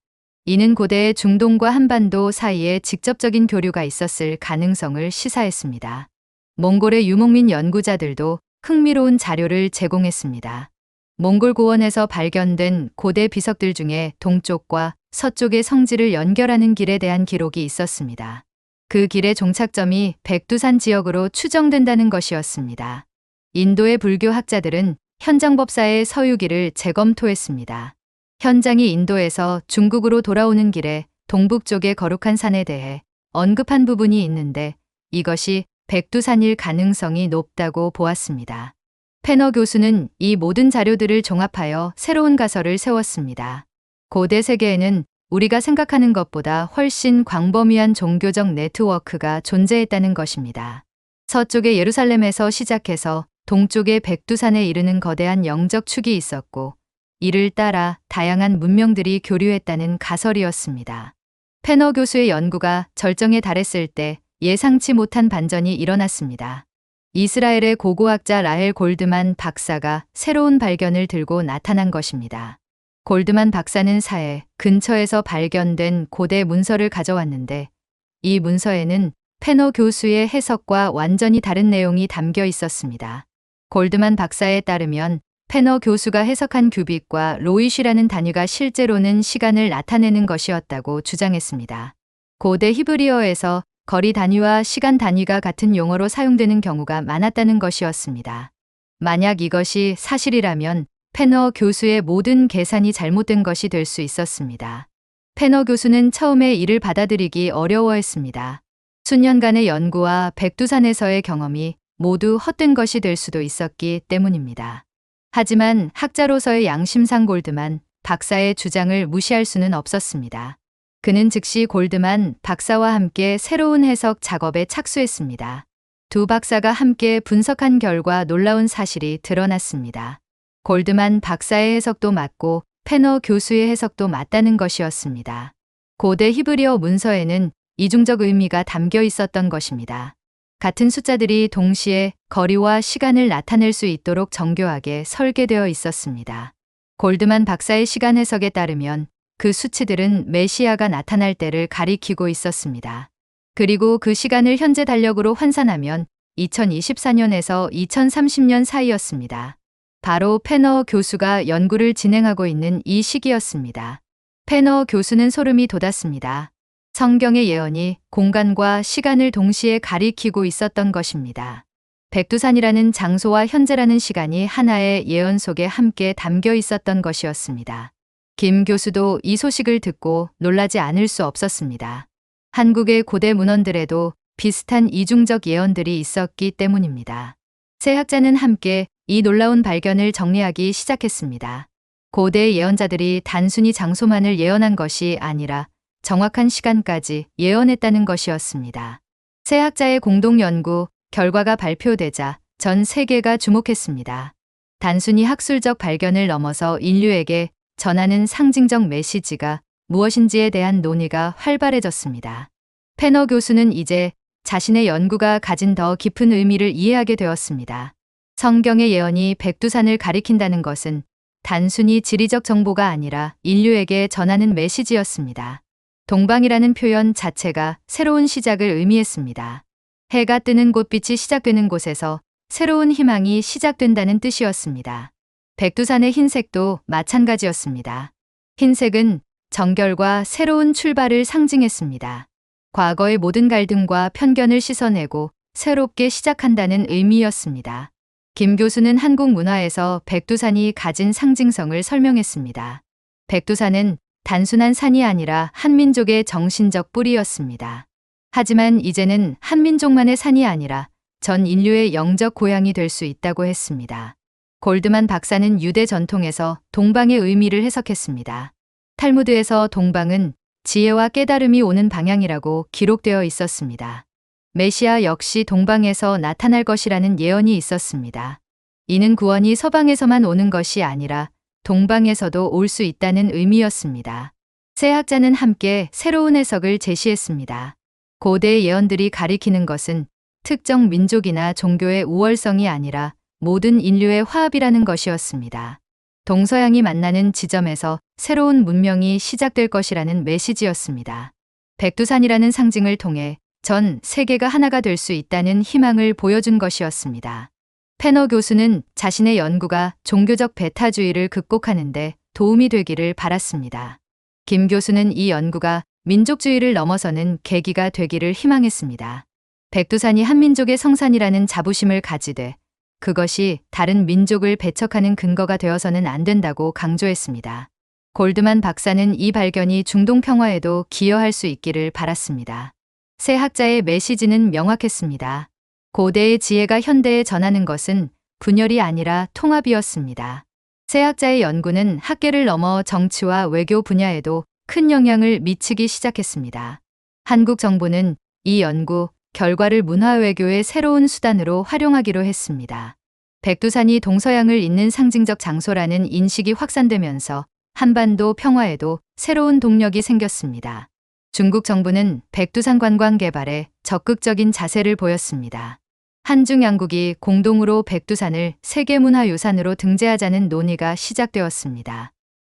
이는 고대의 중동과 한반도 사이에 직접적인 교류가 있었을 가능성을 시사했습니다. 몽골의 유목민 연구자들도 흥미로운 자료를 제공했습니다. 몽골 고원에서 발견된 고대 비석들 중에 동쪽과 서쪽의 성지를 연결하는 길에 대한 기록이 있었습니다. 그 길의 종착점이 백두산 지역으로 추정된다는 것이었습니다. 인도의 불교 학자들은 현장법사의 서유기를 재검토했습니다. 현장이 인도에서 중국으로 돌아오는 길에 동북쪽의 거룩한 산에 대해 언급한 부분이 있는데 이것이 백두산일 가능성이 높다고 보았습니다. 페너 교수는 이 모든 자료들을 종합하여 새로운 가설을 세웠습니다. 고대 세계에는 우리가 생각하는 것보다 훨씬 광범위한 종교적 네트워크가 존재했다는 것입니다. 서쪽의 예루살렘에서 시작해서 동쪽의 백두산에 이르는 거대한 영적 축이 있었고 이를 따라 다양한 문명들이 교류했다는 가설이었습니다. 페너 교수의 연구가 절정에 달했을 때 예상치 못한 반전이 일어났습니다. 이스라엘의 고고학자 라헬 골드만 박사가 새로운 발견을 들고 나타난 것입니다. 골드만 박사는 사해 근처에서 발견된 고대 문서를 가져왔는데 이 문서에는 페너 교수의 해석과 완전히 다른 내용이 담겨 있었습니다. 골드만 박사에 따르면 페너 교수가 해석한 규빗과 로이시라는 단위가 실제로는 시간을 나타내는 것이었다고 주장했습니다. 고대 히브리어에서 거리 단위와 시간 단위가 같은 용어로 사용되는 경우가 많았다는 것이었습니다. 만약 이것이 사실이라면 페너 교수의 모든 계산이 잘못된 것이 될 수 있었습니다. 페너 교수는 처음에 이를 받아들이기 어려워했습니다. 수년간의 연구와 백두산에서의 경험이 모두 헛된 것이 될 수도 있었기 때문입니다. 하지만 학자로서의 양심상 골드만 박사의 주장을 무시할 수는 없었습니다. 그는 즉시 골드만 박사와 함께 새로운 해석 작업에 착수했습니다. 두 박사가 함께 분석한 결과 놀라운 사실이 드러났습니다. 골드만 박사의 해석도 맞고 페너 교수의 해석도 맞다는 것이었습니다. 고대 히브리어 문서에는 이중적 의미가 담겨 있었던 것입니다. 같은 숫자들이 동시에 거리와 시간을 나타낼 수 있도록 정교하게 설계되어 있었습니다. 골드만 박사의 시간 해석에 따르면 그 수치들은 메시아가 나타날 때를 가리키고 있었습니다. 그리고 그 시간을 현재 달력으로 환산하면 2024년에서 2030년 사이였습니다. 바로 페너 교수가 연구를 진행하고 있는 이 시기였습니다. 페너 교수는 소름이 돋았습니다. 성경의 예언이 공간과 시간을 동시에 가리키고 있었던 것입니다. 백두산이라는 장소와 현재라는 시간이 하나의 예언 속에 함께 담겨 있었던 것이었습니다. 김 교수도 이 소식을 듣고 놀라지 않을 수 없었습니다. 한국의 고대 문헌들에도 비슷한 이중적 예언들이 있었기 때문입니다. 세 학자는 함께 이 놀라운 발견을 정리하기 시작했습니다. 고대 예언자들이 단순히 장소만을 예언한 것이 아니라 정확한 시간까지 예언했다는 것이었습니다. 세 학자의 공동 연구 결과가 발표되자 전 세계가 주목했습니다. 단순히 학술적 발견을 넘어서 인류에게 전하는 상징적 메시지가 무엇인지에 대한 논의가 활발해졌습니다. 페너 교수는 이제 자신의 연구가 가진 더 깊은 의미를 이해하게 되었습니다. 성경의 예언이 백두산을 가리킨다는 것은 단순히 지리적 정보가 아니라 인류에게 전하는 메시지였습니다. 동방이라는 표현 자체가 새로운 시작을 의미했습니다. 해가 뜨는 곳, 빛이 시작되는 곳에서 새로운 희망이 시작된다는 뜻이었습니다. 백두산의 흰색도 마찬가지였습니다. 흰색은 정결과 새로운 출발을 상징했습니다. 과거의 모든 갈등과 편견을 씻어내고 새롭게 시작한다는 의미였습니다. 김 교수는 한국 문화에서 백두산이 가진 상징성을 설명했습니다. 백두산은 단순한 산이 아니라 한민족의 정신적 뿌리였습니다. 하지만 이제는 한민족만의 산이 아니라 전 인류의 영적 고향이 될 수 있다고 했습니다. 골드만 박사는 유대 전통에서 동방의 의미를 해석했습니다. 탈무드에서 동방은 지혜와 깨달음이 오는 방향이라고 기록되어 있었습니다. 메시아 역시 동방에서 나타날 것이라는 예언이 있었습니다. 이는 구원이 서방에서만 오는 것이 아니라 동방에서도 올 수 있다는 의미였습니다. 세 학자는 함께 새로운 해석을 제시했습니다. 고대의 예언들이 가리키는 것은 특정 민족이나 종교의 우월성이 아니라 모든 인류의 화합이라는 것이었습니다. 동서양이 만나는 지점에서 새로운 문명이 시작될 것이라는 메시지였습니다. 백두산이라는 상징을 통해 전 세계가 하나가 될 수 있다는 희망을 보여준 것이었습니다. 페너 교수는 자신의 연구가 종교적 배타주의를 극복하는데 도움이 되기를 바랐습니다. 김 교수는 이 연구가 민족주의를 넘어서는 계기가 되기를 희망했습니다. 백두산이 한민족의 성산이라는 자부심을 가지되 그것이 다른 민족을 배척하는 근거가 되어서는 안 된다고 강조했습니다. 골드만 박사는 이 발견이 중동 평화에도 기여할 수 있기를 바랐습니다. 세 학자의 메시지는 명확했습니다. 고대의 지혜가 현대에 전하는 것은 분열이 아니라 통합이었습니다. 세 학자의 연구는 학계를 넘어 정치와 외교 분야에도 큰 영향을 미치기 시작했습니다. 한국 정부는 이 연구 결과를 문화외교의 새로운 수단으로 활용하기로 했습니다. 백두산이 동서양을 잇는 상징적 장소라는 인식이 확산되면서 한반도 평화에도 새로운 동력이 생겼습니다. 중국 정부는 백두산 관광 개발에 적극적인 자세를 보였습니다. 한중 양국이 공동으로 백두산을 세계문화유산으로 등재하자는 논의가 시작되었습니다.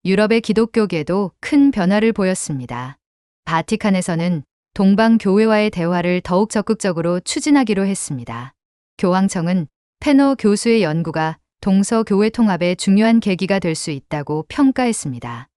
유럽의 기독교계도 큰 변화를 보였습니다. 바티칸에서는 동방교회와의 대화를 더욱 적극적으로 추진하기로 했습니다. 교황청은 페너 교수의 연구가 동서교회 통합의 중요한 계기가 될 수 있다고 평가했습니다.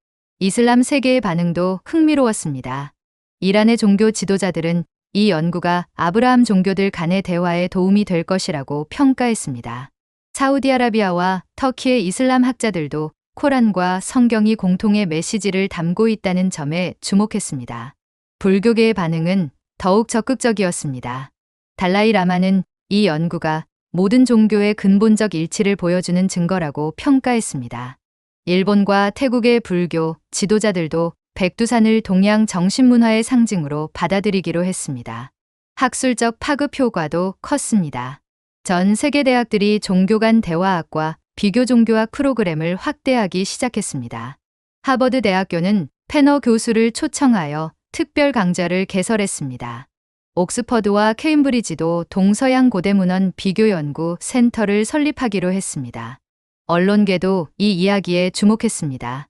이슬람 세계의 반응도 흥미로웠습니다. 이란의 종교 지도자들은 이 연구가 아브라함 종교들 간의 대화에 도움이 될 것이라고 평가했습니다. 사우디아라비아와 터키의 이슬람 학자들도 코란과 성경이 공통의 메시지를 담고 있다는 점에 주목했습니다. 불교계의 반응은 더욱 적극적이었습니다. 달라이 라마는 이 연구가 모든 종교의 근본적 일치를 보여주는 증거라고 평가했습니다. 일본과 태국의 불교 지도자들도 백두산을 동양 정신문화의 상징으로 받아들이기로 했습니다. 학술적 파급 효과도 컸습니다. 전 세계 대학들이 종교 간 대화학과 비교종교학 프로그램을 확대하기 시작했습니다. 하버드 대학교는 페너 교수를 초청하여 특별 강좌를 개설했습니다. 옥스퍼드와 케임브리지도 동서양 고대 문헌 비교 연구 센터를 설립하기로 했습니다. 언론계도 이 이야기에 주목했습니다.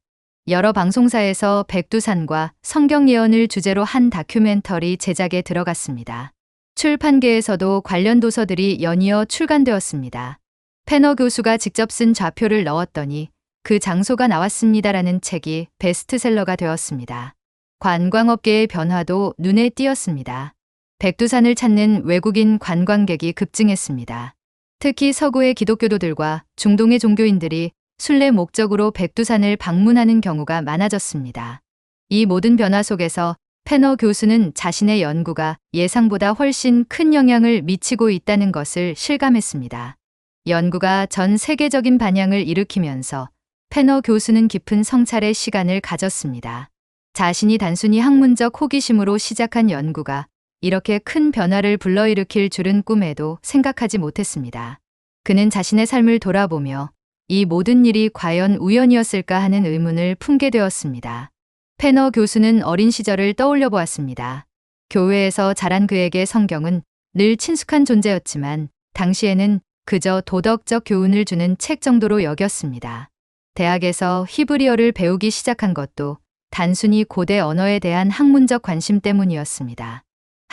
여러 방송사에서 백두산과 성경 예언을 주제로 한 다큐멘터리 제작에 들어갔습니다. 출판계에서도 관련 도서들이 연이어 출간되었습니다. 페너 교수가 직접 쓴 좌표를 넣었더니 그 장소가 나왔습니다라는 책이 베스트셀러가 되었습니다. 관광업계의 변화도 눈에 띄었습니다. 백두산을 찾는 외국인 관광객이 급증했습니다. 특히 서구의 기독교도들과 중동의 종교인들이 순례 목적으로 백두산을 방문하는 경우가 많아졌습니다. 이 모든 변화 속에서 페너 교수는 자신의 연구가 예상보다 훨씬 큰 영향을 미치고 있다는 것을 실감했습니다. 연구가 전 세계적인 반향을 일으키면서 페너 교수는 깊은 성찰의 시간을 가졌습니다. 자신이 단순히 학문적 호기심으로 시작한 연구가 이렇게 큰 변화를 불러일으킬 줄은 꿈에도 생각하지 못했습니다. 그는 자신의 삶을 돌아보며 이 모든 일이 과연 우연이었을까 하는 의문을 품게 되었습니다. 페너 교수는 어린 시절을 떠올려 보았습니다. 교회에서 자란 그에게 성경은 늘 친숙한 존재였지만 당시에는 그저 도덕적 교훈을 주는 책 정도로 여겼습니다. 대학에서 히브리어를 배우기 시작한 것도 단순히 고대 언어에 대한 학문적 관심 때문이었습니다.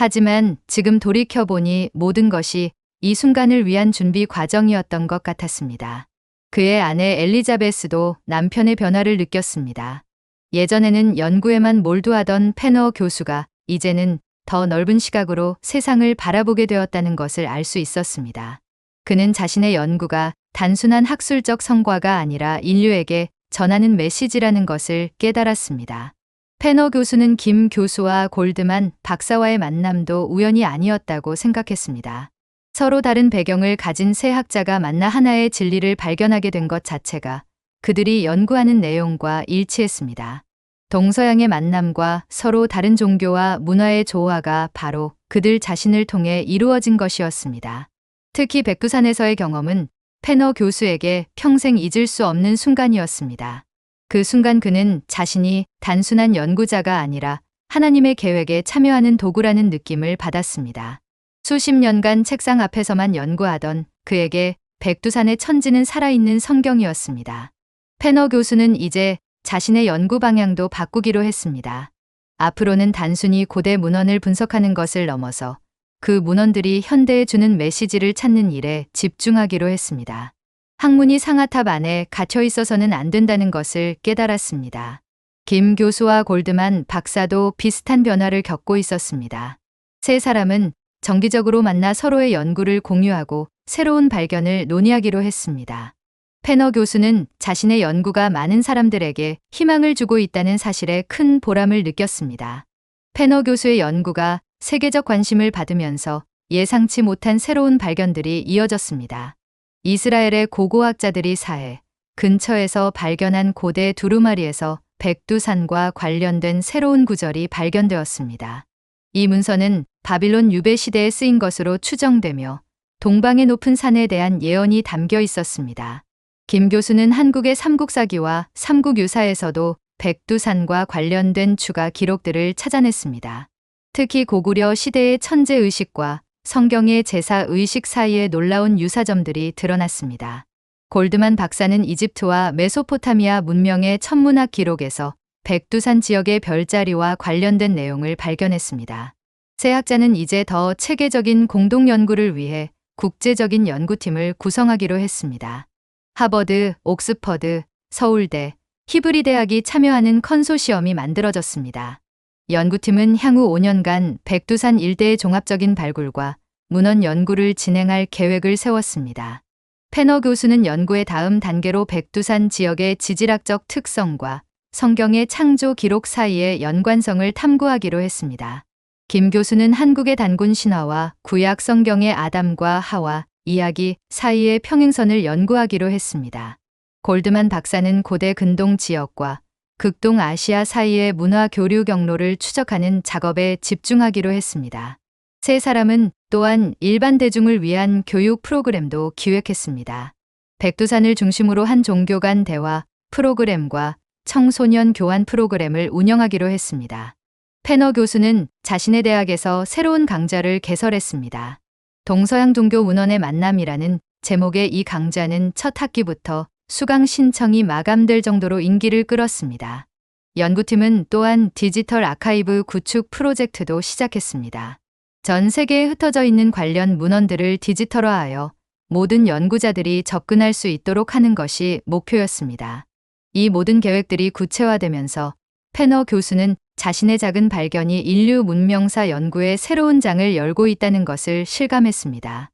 하지만 지금 돌이켜보니 모든 것이 이 순간을 위한 준비 과정이었던 것 같았습니다. 그의 아내 엘리자베스도 남편의 변화를 느꼈습니다. 예전에는 연구에만 몰두하던 페너 교수가 이제는 더 넓은 시각으로 세상을 바라보게 되었다는 것을 알 수 있었습니다. 그는 자신의 연구가 단순한 학술적 성과가 아니라 인류에게 전하는 메시지라는 것을 깨달았습니다. 페너 교수는 김 교수와 골드만 박사와의 만남도 우연이 아니었다고 생각했습니다. 서로 다른 배경을 가진 세 학자가 만나 하나의 진리를 발견하게 된 것 자체가 그들이 연구하는 내용과 일치했습니다. 동서양의 만남과 서로 다른 종교와 문화의 조화가 바로 그들 자신을 통해 이루어진 것이었습니다. 특히 백두산에서의 경험은 페너 교수에게 평생 잊을 수 없는 순간이었습니다. 그 순간 그는 자신이 단순한 연구자가 아니라 하나님의 계획에 참여하는 도구라는 느낌을 받았습니다. 수십 년간 책상 앞에서만 연구하던 그에게 백두산의 천지는 살아있는 성경이었습니다. 페너 교수는 이제 자신의 연구 방향도 바꾸기로 했습니다. 앞으로는 단순히 고대 문헌을 분석하는 것을 넘어서 그 문헌들이 현대에 주는 메시지를 찾는 일에 집중하기로 했습니다. 학문이 상아탑 안에 갇혀 있어서는 안 된다는 것을 깨달았습니다. 김 교수와 골드만 박사도 비슷한 변화를 겪고 있었습니다. 세 사람은 정기적으로 만나 서로의 연구를 공유하고 새로운 발견을 논의하기로 했습니다. 페너 교수는 자신의 연구가 많은 사람들에게 희망을 주고 있다는 사실에 큰 보람을 느꼈습니다. 페너 교수의 연구가 세계적 관심을 받으면서 예상치 못한 새로운 발견들이 이어졌습니다. 이스라엘의 고고학자들이 사해 근처에서 발견한 고대 두루마리에서 백두산과 관련된 새로운 구절이 발견되었습니다. 이 문서는 바빌론 유배 시대에 쓰인 것으로 추정되며 동방의 높은 산에 대한 예언이 담겨 있었습니다. 김 교수는 한국의 삼국사기와 삼국유사에서도 백두산과 관련된 추가 기록들을 찾아냈습니다. 특히 고구려 시대의 천재의식과 성경의 제사의식 사이에 놀라운 유사점들이 드러났습니다. 골드만 박사는 이집트와 메소포타미아 문명의 천문학 기록에서 백두산 지역의 별자리와 관련된 내용을 발견했습니다. 세 학자는 이제 더 체계적인 공동 연구를 위해 국제적인 연구팀을 구성하기로 했습니다. 하버드, 옥스퍼드, 서울대, 히브리 대학이 참여하는 컨소시엄이 만들어졌습니다. 연구팀은 향후 5년간 백두산 일대의 종합적인 발굴과 문헌 연구를 진행할 계획을 세웠습니다. 페너 교수는 연구의 다음 단계로 백두산 지역의 지질학적 특성과 성경의 창조 기록 사이의 연관성을 탐구하기로 했습니다. 김 교수는 한국의 단군 신화와 구약 성경의 아담과 하와 이야기 사이의 평행선을 연구하기로 했습니다. 골드만 박사는 고대 근동 지역과 극동 아시아 사이의 문화 교류 경로를 추적하는 작업에 집중하기로 했습니다. 세 사람은 또한 일반 대중을 위한 교육 프로그램도 기획했습니다. 백두산을 중심으로 한 종교 간 대화 프로그램과 청소년 교환 프로그램을 운영하기로 했습니다. 패너 교수는 자신의 대학에서 새로운 강좌를 개설했습니다. 동서양 종교 문헌의 만남이라는 제목의 이 강좌는 첫 학기부터 수강 신청이 마감될 정도로 인기를 끌었습니다. 연구팀은 또한 디지털 아카이브 구축 프로젝트도 시작했습니다. 전 세계에 흩어져 있는 관련 문헌들을 디지털화하여 모든 연구자들이 접근할 수 있도록 하는 것이 목표였습니다. 이 모든 계획들이 구체화되면서 패너 교수는 자신의 작은 발견이 인류 문명사 연구의 새로운 장을 열고 있다는 것을 실감했습니다.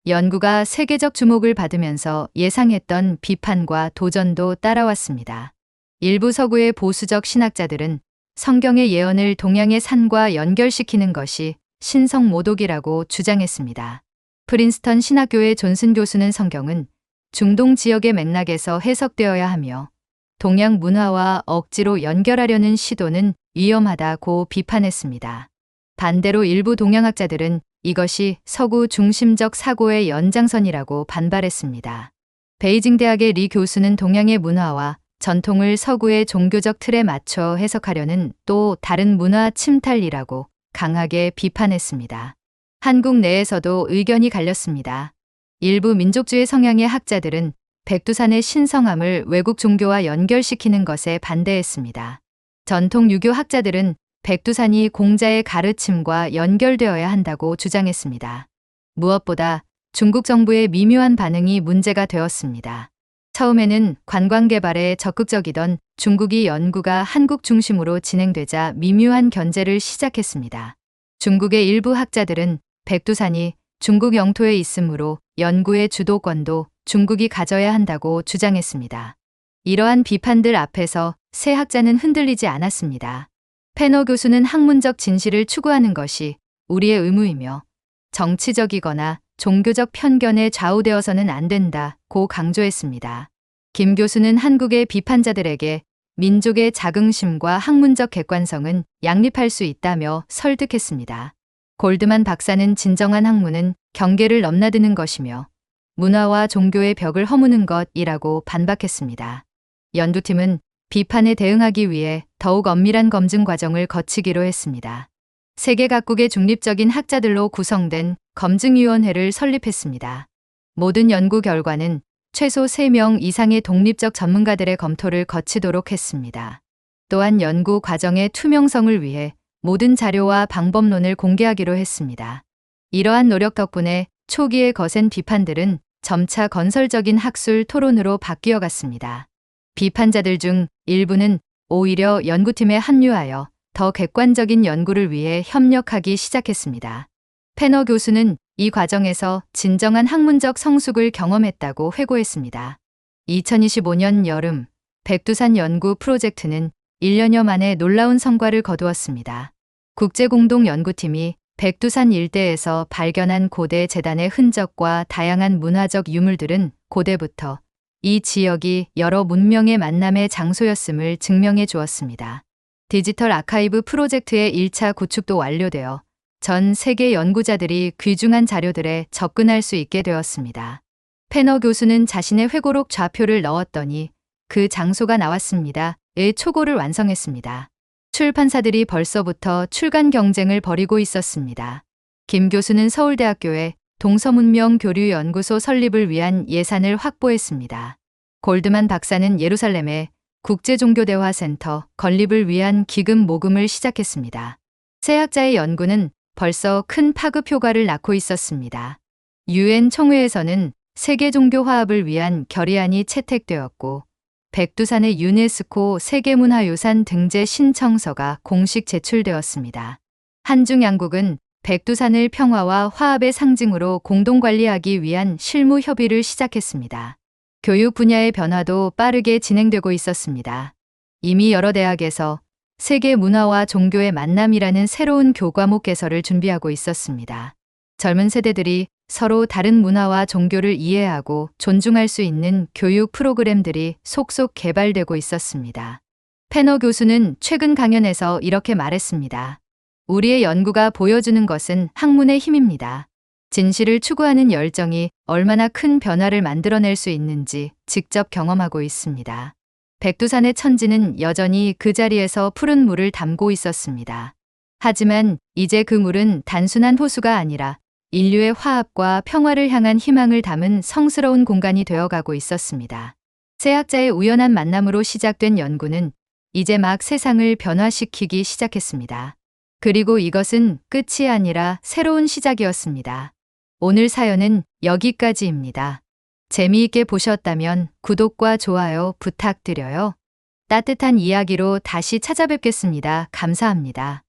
연구가 세계적 주목을 받으면서 예상했던 비판과 도전도 따라왔습니다. 일부 서구의 보수적 신학자들은 성경의 예언을 동양의 산과 연결시키는 것이 신성모독이라고 주장했습니다. 프린스턴 신학교의 존슨 교수는 성경은 중동 지역의 맥락에서 해석되어야 하며 동양 문화와 억지로 연결하려는 시도는 위험하다고 비판했습니다. 반대로 일부 동양학자들은 이것이 서구 중심적 사고의 연장선이라고 반발했습니다. 베이징 대학의 리 교수는 동양의 문화와 전통을 서구의 종교적 틀에 맞춰 해석하려는 또 다른 문화 침탈이라고 강하게 비판했습니다. 한국 내에서도 의견이 갈렸습니다. 일부 민족주의 성향의 학자들은 백두산의 신성함을 외국 종교와 연결시키는 것에 반대했습니다. 전통 유교 학자들은 백두산이 공자의 가르침과 연결되어야 한다고 주장했습니다. 무엇보다 중국 정부의 미묘한 반응이 문제가 되었습니다. 처음에는 관광 개발에 적극적이던 중국이 연구가 한국 중심으로 진행되자 미묘한 견제를 시작했습니다. 중국의 일부 학자들은 백두산이 중국 영토에 있으므로 연구의 주도권도 중국이 가져야 한다고 주장했습니다. 이러한 비판들 앞에서 새 학자는 흔들리지 않았습니다. 패너 교수는 학문적 진실을 추구하는 것이 우리의 의무이며 정치적이거나 종교적 편견에 좌우되어서는 안 된다고 강조했습니다. 김 교수는 한국의 비판자들에게 민족의 자긍심과 학문적 객관성은 양립할 수 있다며 설득했습니다. 골드만 박사는 진정한 학문은 경계를 넘나드는 것이며 문화와 종교의 벽을 허무는 것이라고 반박했습니다. 연구팀은 비판에 대응하기 위해 더욱 엄밀한 검증 과정을 거치기로 했습니다. 세계 각국의 중립적인 학자들로 구성된 검증위원회를 설립했습니다. 모든 연구 결과는 최소 3명 이상의 독립적 전문가들의 검토를 거치도록 했습니다. 또한 연구 과정의 투명성을 위해 모든 자료와 방법론을 공개하기로 했습니다. 이러한 노력 덕분에 초기의 거센 비판들은 점차 건설적인 학술 토론으로 바뀌어 갔습니다. 비판자들 중 일부는 오히려 연구팀에 합류하여 더 객관적인 연구를 위해 협력하기 시작했습니다. 패너 교수는 이 과정에서 진정한 학문적 성숙을 경험했다고 회고했습니다. 2025년 여름, 백두산 연구 프로젝트는 1년여 만에 놀라운 성과를 거두었습니다. 국제공동연구팀이 백두산 일대에서 발견한 고대 제단의 흔적과 다양한 문화적 유물들은 고대부터 이 지역이 여러 문명의 만남의 장소였음을 증명해 주었습니다. 디지털 아카이브 프로젝트의 1차 구축도 완료되어 전 세계 연구자들이 귀중한 자료들에 접근할 수 있게 되었습니다. 패너 교수는 자신의 회고록 좌표를 넣었더니 그 장소가 나왔습니다. 의 초고를 완성했습니다. 출판사들이 벌써부터 출간 경쟁을 벌이고 있었습니다. 김 교수는 서울대학교에 동서문명교류연구소 설립을 위한 예산을 확보했습니다. 골드만 박사는 예루살렘에 국제종교대화센터 건립을 위한 기금 모금을 시작했습니다. 세 학자의 연구는 벌써 큰 파급 효과를 낳고 있었습니다. UN 총회에서는 세계 종교 화합을 위한 결의안이 채택되었고 백두산의 유네스코 세계문화유산 등재 신청서가 공식 제출되었습니다. 한중 양국은 백두산을 평화와 화합의 상징으로 공동 관리하기 위한 실무 협의를 시작했습니다. 교육 분야의 변화도 빠르게 진행되고 있었습니다. 이미 여러 대학에서 세계 문화와 종교의 만남이라는 새로운 교과목 개설을 준비하고 있었습니다. 젊은 세대들이 서로 다른 문화와 종교를 이해하고 존중할 수 있는 교육 프로그램들이 속속 개발되고 있었습니다. 패너 교수는 최근 강연에서 이렇게 말했습니다. 우리의 연구가 보여주는 것은 학문의 힘입니다. 진실을 추구하는 열정이 얼마나 큰 변화를 만들어낼 수 있는지 직접 경험하고 있습니다. 백두산의 천지는 여전히 그 자리에서 푸른 물을 담고 있었습니다. 하지만 이제 그 물은 단순한 호수가 아니라 인류의 화합과 평화를 향한 희망을 담은 성스러운 공간이 되어가고 있었습니다. 세 학자의 우연한 만남으로 시작된 연구는 이제 막 세상을 변화시키기 시작했습니다. 그리고 이것은 끝이 아니라 새로운 시작이었습니다. 오늘 사연은 여기까지입니다. 재미있게 보셨다면 구독과 좋아요 부탁드려요. 따뜻한 이야기로 다시 찾아뵙겠습니다. 감사합니다.